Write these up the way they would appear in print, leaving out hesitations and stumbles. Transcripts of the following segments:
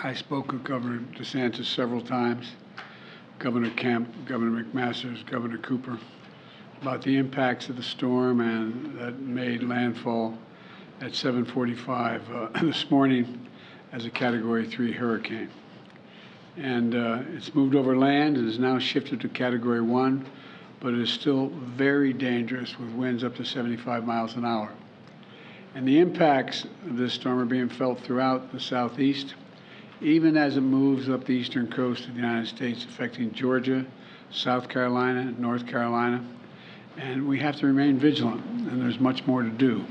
I spoke with Governor DeSantis several times, Governor Kemp, Governor McMaster's, Governor Cooper, about the impacts of the storm and that made landfall at 7:45 this morning as a Category 3 hurricane. And it's moved over land and is now shifted to Category 1, but it is still very dangerous with winds up to 75 miles an hour. And the impacts of this storm are being felt throughout the southeast, even as it moves up the eastern coast of the United States, affecting Georgia, South Carolina, North Carolina. And we have to remain vigilant, and there's much more to do.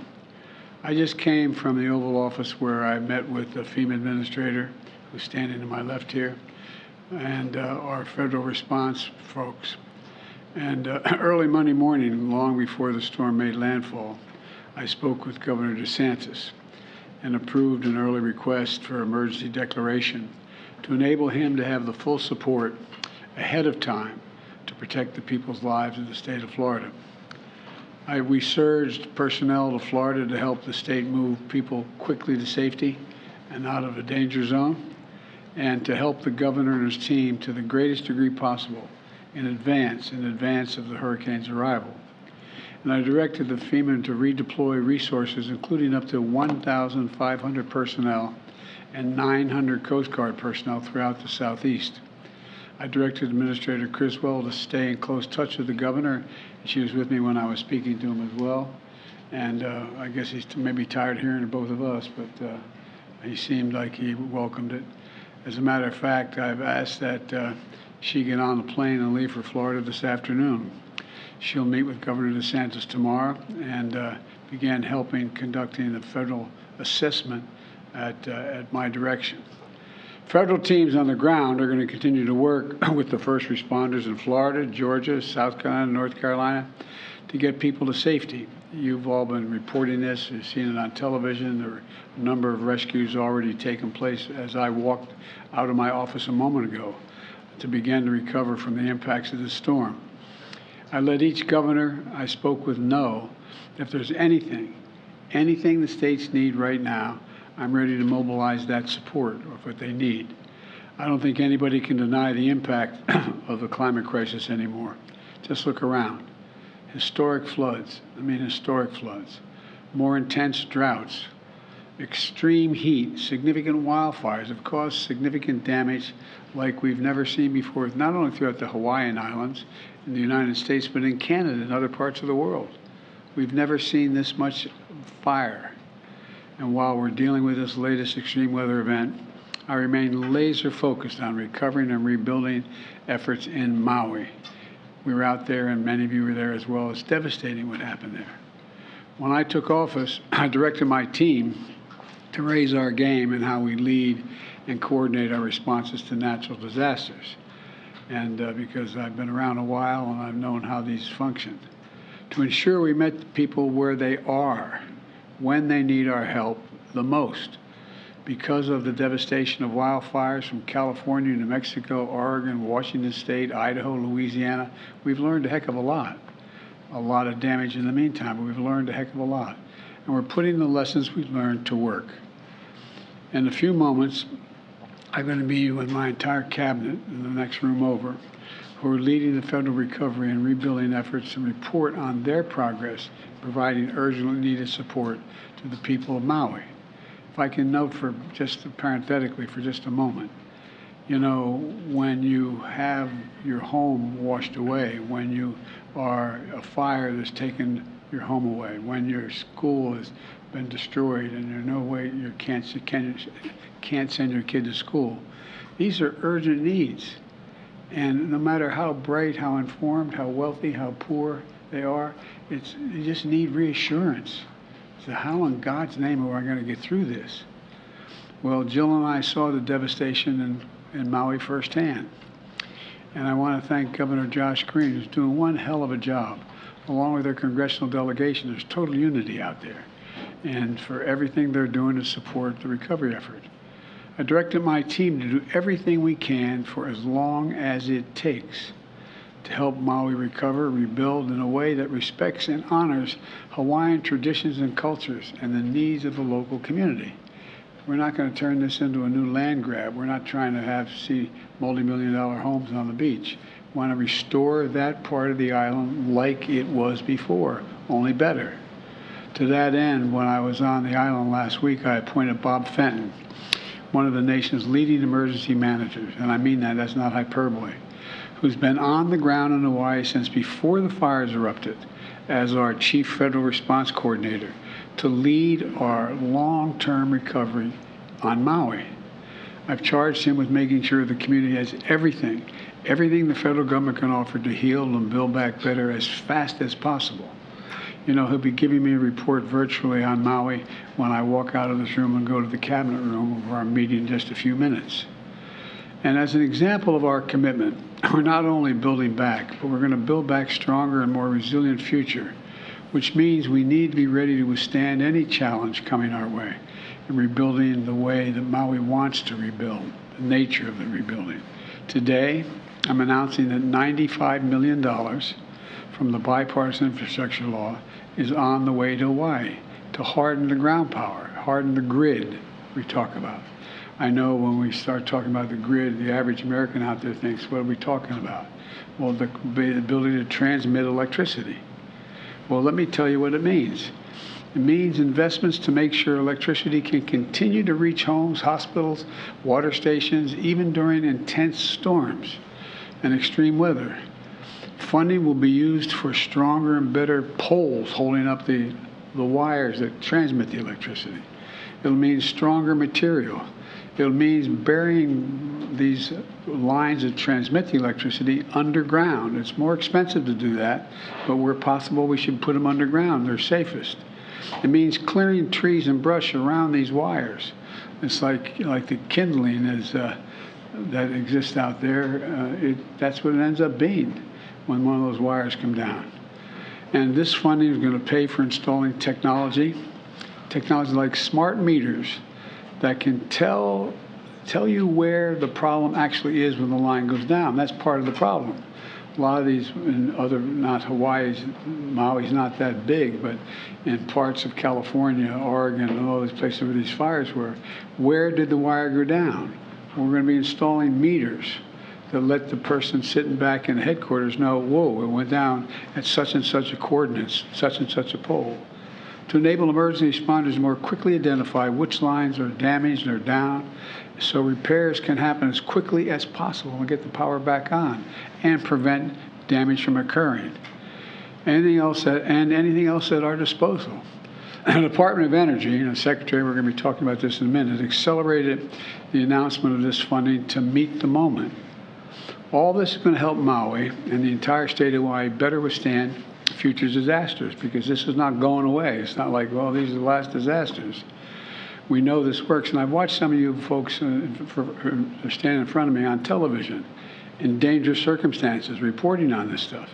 I just came from the Oval Office where I met with the FEMA administrator, who's standing to my left here, and our federal response folks. And early Monday morning, long before the storm made landfall, I spoke with Governor DeSantis and approved an early request for emergency declaration to enable him to have the full support ahead of time to protect the people's lives in the state of Florida. We surged personnel to Florida to help the state move people quickly to safety and out of a danger zone, and to help the governor and his team to the greatest degree possible in advance of the hurricane's arrival. And I directed the FEMA to redeploy resources, including up to 1,500 personnel and 900 Coast Guard personnel throughout the southeast. I directed Administrator Criswell to stay in close touch with the governor. She was with me when I was speaking to him as well. And I guess he's maybe tired of hearing both of us, but he seemed like he welcomed it. As a matter of fact, I've asked that she get on the plane and leave for Florida this afternoon. She'll meet with Governor DeSantis tomorrow and begin conducting the federal assessment at my direction. Federal teams on the ground are going to continue to work with the first responders in Florida, Georgia, South Carolina, North Carolina to get people to safety. You've all been reporting this. You've seen it on television. There are a number of rescues already taking place as I walked out of my office a moment ago to begin to recover from the impacts of this storm. I let each governor I spoke with know if there's anything the states need right now, I'm ready to mobilize that support of what they need. I don't think anybody can deny the impact of the climate crisis anymore. Just look around. Historic floods, more intense droughts, extreme heat, significant wildfires have caused significant damage like we've never seen before, not only throughout the Hawaiian Islands in the United States, but in Canada and other parts of the world. We've never seen this much fire. And while we're dealing with this latest extreme weather event, I remain laser focused on recovering and rebuilding efforts in Maui. We were out there, and many of you were there as well. It's devastating what happened there. When I took office, I directed my team to raise our game in how we lead and coordinate our responses to natural disasters. And because I've been around a while and I've known how these function, to ensure we met people where they are, when they need our help the most. Because of the devastation of wildfires from California, New Mexico, Oregon, Washington State, Idaho, Louisiana, we've learned a heck of a lot. A lot of damage in the meantime, but we've learned a heck of a lot. And we're putting the lessons we've learned to work. In a few moments, I'm going to be with my entire cabinet in the next room over, who are leading the federal recovery and rebuilding efforts and report on their progress, providing urgently needed support to the people of Maui. If I can note parenthetically for just a moment, you know, when you have your home washed away, when you are a fire that's taken your home away, when your school has been destroyed and there's no way you can't send your kid to school, these are urgent needs. And no matter how bright, how informed, how wealthy, how poor they are, you just need reassurance. So how in God's name are we going to get through this? Well, Jill and I saw the devastation in Maui firsthand. And I want to thank Governor Josh Green, who's doing one hell of a job. Along with their congressional delegation, there's total unity out there. And for everything they're doing to support the recovery effort. I directed my team to do everything we can for as long as it takes to help Maui recover, rebuild in a way that respects and honors Hawaiian traditions and cultures and the needs of the local community. We're not going to turn this into a new land grab. We're not trying to see multi-million-dollar homes on the beach. We want to restore that part of the island like it was before, only better. To that end, when I was on the island last week, I appointed Bob Fenton, one of the nation's leading emergency managers, and I mean that's not hyperbole, who's been on the ground in Hawaii since before the fires erupted as our Chief Federal Response Coordinator to lead our long-term recovery on Maui. I've charged him with making sure the community has everything the federal government can offer to heal and build back better as fast as possible. You know, he'll be giving me a report virtually on Maui when I walk out of this room and go to the cabinet room where I'm meeting in just a few minutes. And as an example of our commitment, we're not only building back, but we're going to build back stronger and more resilient future, which means we need to be ready to withstand any challenge coming our way in rebuilding the way that Maui wants to rebuild, the nature of the rebuilding. Today, I'm announcing that $95 million from the bipartisan infrastructure law is on the way to Hawaii to harden the ground power, harden the grid we talk about. I know when we start talking about the grid, the average American out there thinks, what are we talking about? Well, the ability to transmit electricity. Well, let me tell you what it means. It means investments to make sure electricity can continue to reach homes, hospitals, water stations, even during intense storms and extreme weather. Funding will be used for stronger and better poles holding up the wires that transmit the electricity. It'll mean stronger material. It means burying these lines that transmit the electricity underground. It's more expensive to do that, but where possible, we should put them underground. They're safest. It means clearing trees and brush around these wires. It's like the kindling that exists out there. That's what it ends up being when one of those wires come down. And this funding is going to pay for installing technology like smart meters that can tell you where the problem actually is when the line goes down. That's part of the problem. A lot of these, in other, not Maui's not that big, but in parts of California, Oregon, and all these places where these fires were, where did the wire go down? We're going to be installing meters that let the person sitting back in the headquarters know, whoa, it went down at such and such a coordinates, such and such a pole. To enable emergency responders to more quickly identify which lines are damaged or down, so repairs can happen as quickly as possible and get the power back on and prevent damage from occurring. Anything else at our disposal. The Department of Energy, Secretary, we're going to be talking about this in a minute, accelerated the announcement of this funding to meet the moment. All this is going to help Maui and the entire state of Hawaii better withstand future disasters, because this is not going away. It's not like, well, these are the last disasters. We know this works, and I've watched some of you folks stand in front of me on television in dangerous circumstances reporting on this stuff.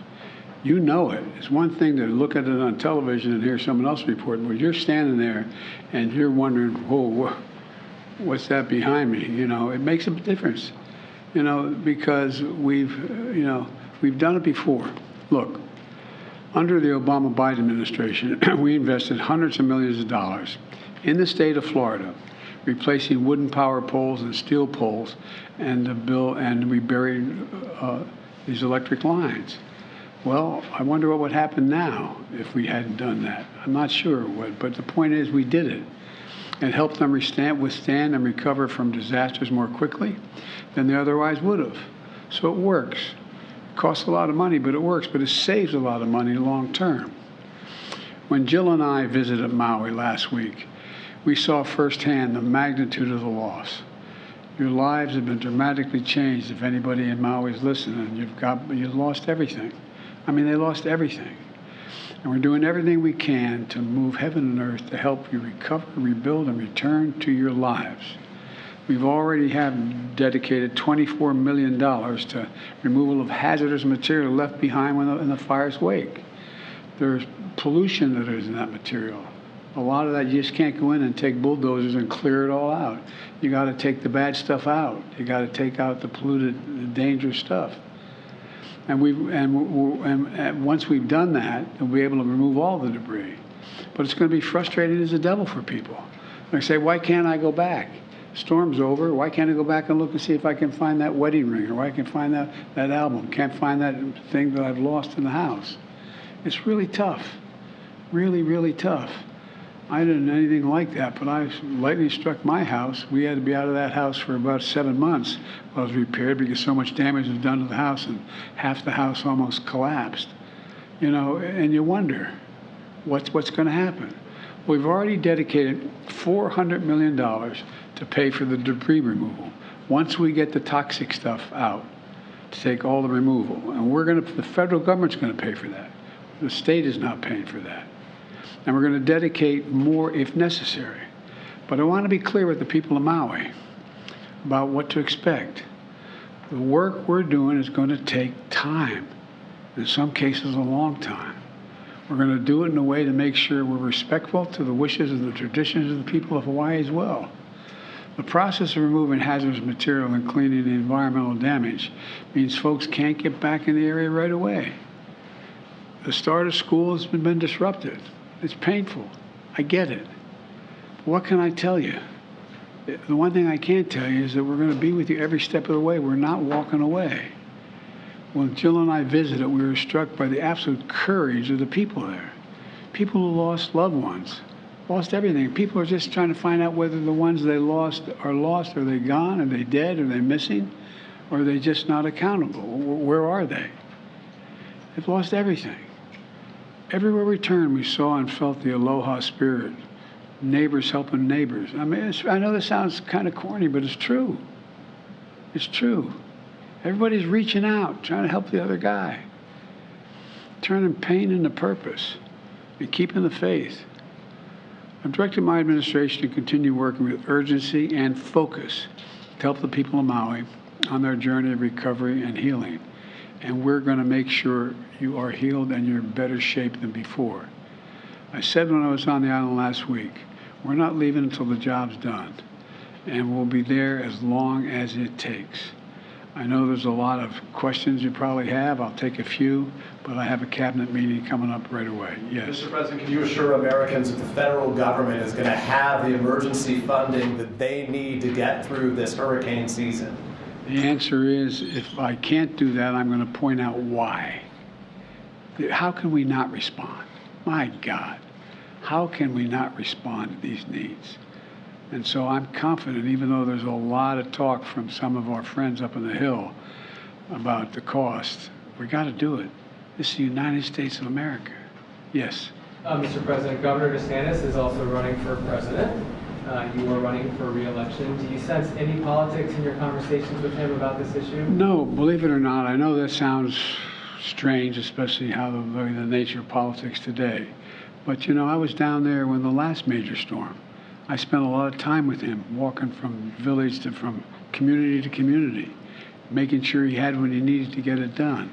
You know it. It's one thing to look at it on television and hear someone else reporting, but you're standing there and you're wondering, whoa, what's that behind me? It makes a difference, because we've done it before. Look, under the Obama-Biden administration, we invested hundreds of millions of dollars in the state of Florida, replacing wooden power poles and steel poles, and we buried these electric lines. Well, I wonder what would happen now if we hadn't done that. I'm not sure what, but the point is we did it. It helped them withstand and recover from disasters more quickly than they otherwise would have. So it works. It costs a lot of money, but it works, but it saves a lot of money long term. When Jill and I visited Maui last week, we saw firsthand the magnitude of the loss. Your lives have been dramatically changed if anybody in Maui is listening. You've lost everything. I mean, they lost everything. And we're doing everything we can to move heaven and earth to help you recover, rebuild, and return to your lives. We've already have dedicated $24 million to removal of hazardous material left behind in the fire's wake. There's pollution that is in that material. A lot of that you just can't go in and take bulldozers and clear it all out. You got to take the bad stuff out. You got to take out the polluted, the dangerous stuff. And once we've done that, we'll be able to remove all the debris. But it's going to be frustrating as the devil for people. I say, why can't I go back? Storm's over. Why can't I go back and look and see if I can find that wedding ring, or why I can find that album? Can't find that thing that I've lost in the house. It's really tough. Really, really tough. I didn't know anything like that, but lightning struck my house. We had to be out of that house for about 7 months while it was repaired because so much damage was done to the house, and half the house almost collapsed. You know, and you wonder, what's going to happen? We've already dedicated $400 million to pay for the debris removal. Once we get the toxic stuff out, to take all the removal, and the federal government's going to pay for that. The state is not paying for that. And we're going to dedicate more if necessary. But I want to be clear with the people of Maui about what to expect. The work we're doing is going to take time, in some cases a long time. We're going to do it in a way to make sure we're respectful to the wishes and the traditions of the people of Hawaii as well. The process of removing hazardous material and cleaning the environmental damage means folks can't get back in the area right away. The start of school has been disrupted. It's painful. I get it. But what can I tell you? The one thing I can tell you is that we're going to be with you every step of the way. We're not walking away. When Jill and I visited, we were struck by the absolute courage of the people there. People who lost loved ones, lost everything. People are just trying to find out whether the ones they lost. Are they gone? Are they dead? Are they missing? Or are they just not accountable? Where are they? They've lost everything. Everywhere we turned, we saw and felt the aloha spirit. Neighbors helping neighbors. I mean, I know this sounds kind of corny, but it's true. It's true. Everybody's reaching out, trying to help the other guy. Turning pain into purpose and keeping the faith. I've directed my administration to continue working with urgency and focus to help the people of Maui on their journey of recovery and healing. And we're going to make sure you are healed and you're in better shape than before. I said when I was on the island last week, we're not leaving until the job's done. And we'll be there as long as it takes. I know there's a lot of questions you probably have. I'll take a few, but I have a cabinet meeting coming up right away. Yes. Mr. President, can you assure Americans that the federal government is going to have the emergency funding that they need to get through this hurricane season? The answer is, if I can't do that, I'm going to point out why. How can we not respond? My God, how can we not respond to these needs? And so I'm confident, even though there's a lot of talk from some of our friends up on the Hill about the cost, we got to do it. This is the United States of America. Yes. Mr. President, Governor DeSantis is also running for president. You are running for re-election. Do you sense any politics in your conversations with him about this issue? No, believe it or not, I know that sounds strange, especially how the nature of politics today. But you know, I was down there when the last major storm. I spent a lot of time with him, walking from village to from community to community, making sure he had what he needed to get it done.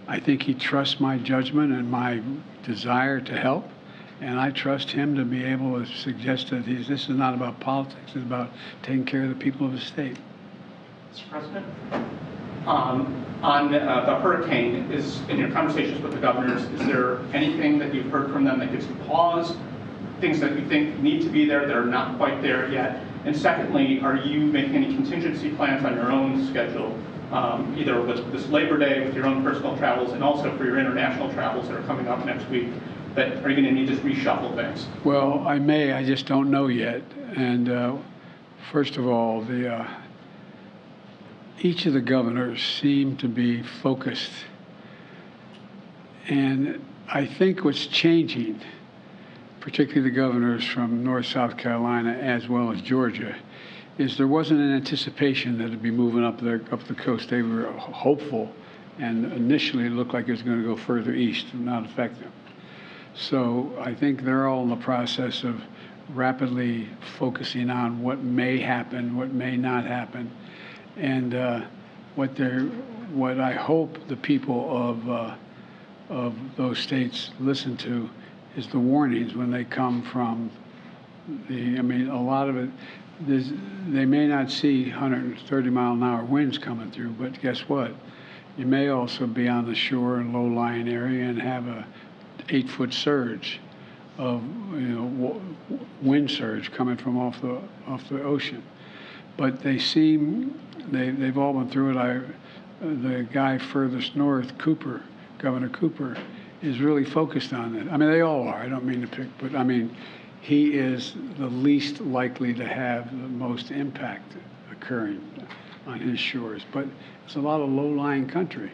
I think he trusts my judgment and my desire to help, and I trust him to be able to suggest that this is not about politics, it's about taking care of the people of the state. Mr. President, on the hurricane, in your conversations with the governors, is there anything that you've heard from them that gives you pause? Things that you think need to be there that are not quite there yet? And secondly, are you making any contingency plans on your own schedule, either with this Labor Day, with your own personal travels, and also for your international travels that are coming up next week, that are you going to need to reshuffle things? Well, I may, I just don't know yet. And first of all, each of the governors seem to be focused. And I think what's changing, particularly the governors from North South Carolina as well as Georgia, is there wasn't an anticipation that it'd be moving up the coast. They were hopeful, and initially it looked like it was going to go further east and not affect them. So I think they're all in the process of rapidly focusing on what may happen, what may not happen, and what I hope the people of those states listen to is the warnings when they come from a lot of it, they may not see 130-mile-an-hour winds coming through, but guess what? You may also be on the shore in low-lying area and have a 8-foot surge of wind surge coming from off the ocean. But they've all been through it. The guy furthest north, Governor Cooper, is really focused on it. I mean, they all are. I don't mean to pick, but I mean, he is the least likely to have the most impact occurring on his shores. But it's a lot of low-lying country.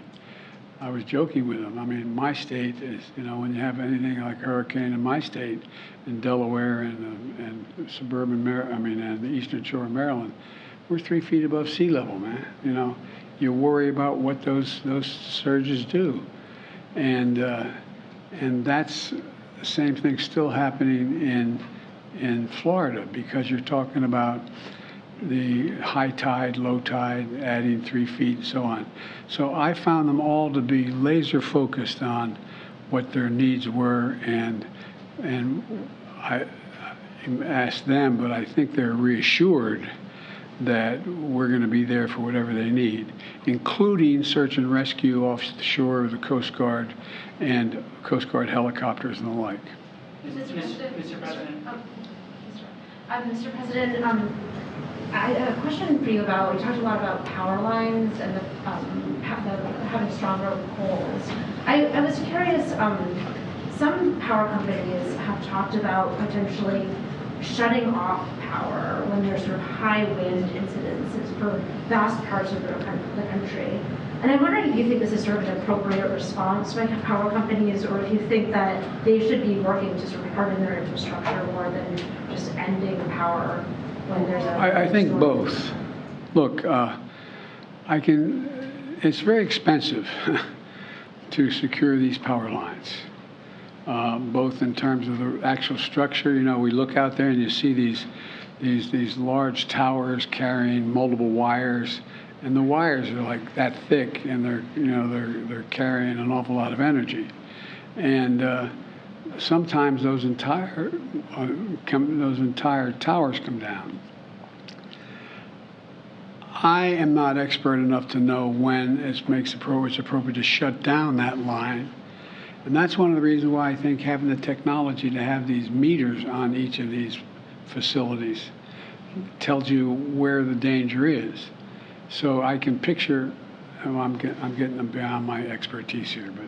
I was joking with him. I mean, my state is, when you have anything like a hurricane in my state, in Delaware and suburban and the eastern shore of Maryland, we're 3 feet above sea level, man. You worry about what those surges do, and that's the same thing still happening in Florida, because you're talking about the high tide, low tide, adding 3 feet, and so on. So I found them all to be laser focused on what their needs were, and I asked them, but I think they're reassured that we're going to be there for whatever they need, including search and rescue off the shore of the Coast Guard and Coast Guard helicopters and the like. Mr. President. Mr. President, I have a question for you about, we talked a lot about power lines and having stronger poles. I was curious, some power companies have talked about potentially shutting off power when there's sort of high wind incidences for vast parts of the country. And I'm wondering if you think this is sort of an appropriate response by power companies, or if you think that they should be working to sort of harden their infrastructure more than just ending power when there's a I think storm. both. Look, it's very expensive to secure these power lines. Both in terms of the actual structure. We look out there and you see these large towers carrying multiple wires, and the wires are like that thick, and they're carrying an awful lot of energy, and sometimes those entire towers come down. I am not expert enough to know when it's appropriate to shut down that line. And that's one of the reasons why I think having the technology to have these meters on each of these facilities tells you where the danger is. So I can picture, I'm getting beyond my expertise here, but.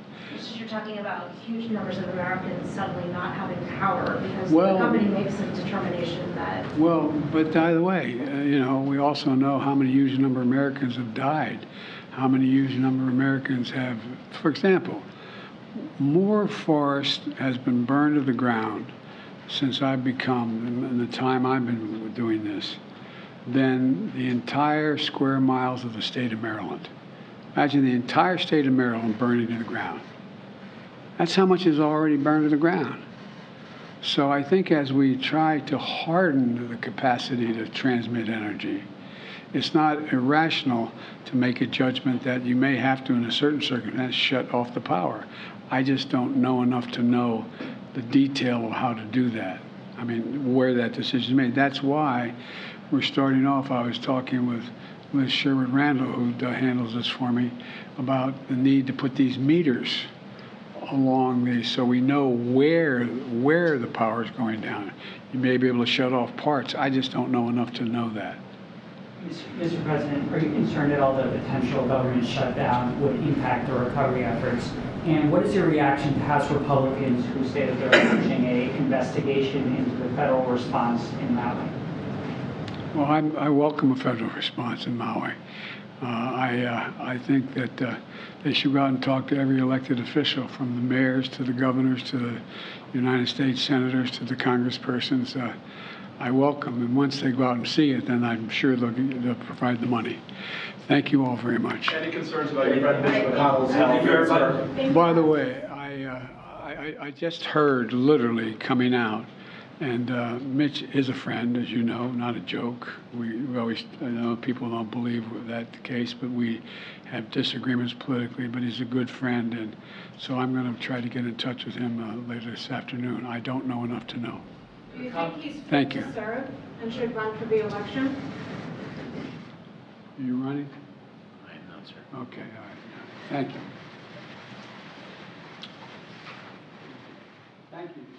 You're talking about huge numbers of Americans suddenly not having power because Well, the company makes a determination that. Well, but by the way, we also know how many huge number of Americans have died, how many huge number of Americans have, for example, more forest has been burned to the ground since I've in the time I've been doing this, than the entire square miles of the state of Maryland. Imagine the entire state of Maryland burning to the ground. That's how much is already burned to the ground. So I think as we try to harden the capacity to transmit energy, it's not irrational to make a judgment that you may have to, in a certain circumstance, shut off the power. I just don't know enough to know the detail of how to do that. I mean, where that decision is made. That's why we're starting off. I was talking with Sherwood Randall, who handles this for me, about the need to put these meters along these so we know where the power is going down. You may be able to shut off parts. I just don't know enough to know that. Mr. President, are you concerned at all that a potential government shutdown would impact the recovery efforts? And what is your reaction to House Republicans who say that they're launching an investigation into the federal response in Maui? Well, I welcome a federal response in Maui. I think that they should go out and talk to every elected official, from the mayors to the governors to the United States senators to the congresspersons. I welcome, and once they go out and see it, then I'm sure they'll provide the money. Thank you all very much. Any concerns about your friend Mitch McConnell's health? By the way, I just heard literally coming out, and Mitch is a friend, as you know, not a joke. We always, I know people don't believe that's the case, but we have disagreements politically, but he's a good friend, and so I'm going to try to get in touch with him later this afternoon. I don't know enough to know. Do you think he's Thank fit you. to serve and should run for the election? Are you running? I am not, sir. Okay, all right. Thank you. Thank you.